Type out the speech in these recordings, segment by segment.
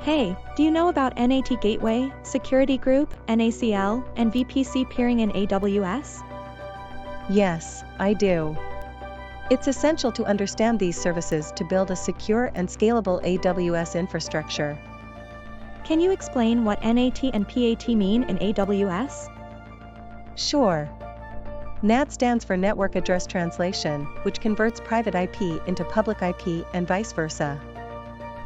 Hey, do you know about NAT Gateway, Security Group, NACL, and VPC peering in AWS? Yes, I do. It's essential to understand these services to build a secure and scalable AWS infrastructure. Can you explain what NAT and PAT mean in AWS? Sure. NAT stands for Network Address Translation, which converts private IP into public IP and vice versa.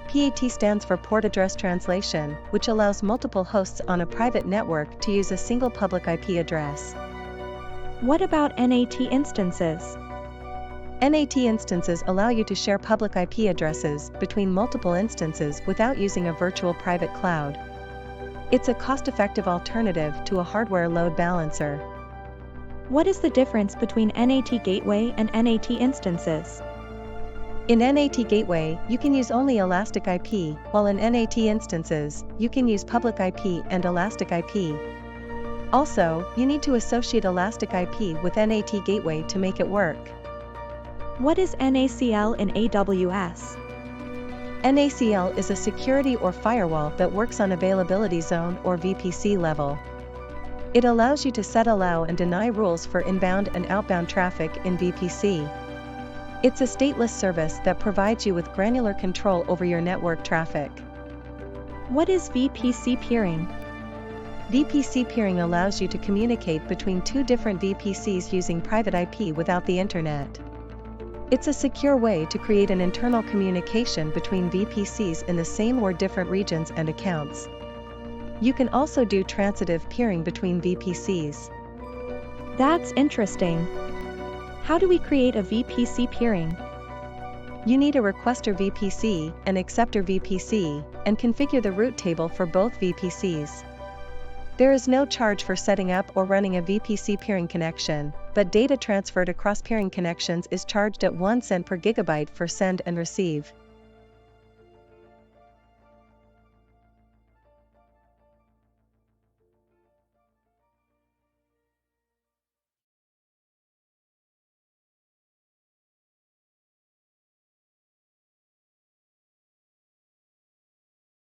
PAT stands for Port Address Translation, which allows multiple hosts on a private network to use a single public IP address. What about NAT instances? NAT instances allow you to share public IP addresses between multiple instances without using a virtual private cloud. It's a cost-effective alternative to a hardware load balancer. What is the difference between NAT Gateway and NAT instances? In NAT Gateway, you can use only elastic IP, while in NAT instances, you can use public IP and elastic IP. Also, you need to associate elastic IP with NAT Gateway to make it work. What is NACL in AWS? NACL is a security or firewall that works on availability zone or VPC level. It allows you to set allow and deny rules for inbound and outbound traffic in VPC. It's a stateless service that provides you with granular control over your network traffic. What is VPC peering? VPC peering allows you to communicate between two different VPCs using private IP without the internet. It's a secure way to create an internal communication between VPCs in the same or different regions and accounts. You can also do transitive peering between VPCs. That's interesting. How do we create a VPC peering? You need a requester VPC, an acceptor VPC, and configure the route table for both VPCs. There is no charge for setting up or running a VPC peering connection, but data transferred across peering connections is charged at 1 cent per gigabyte for send and receive.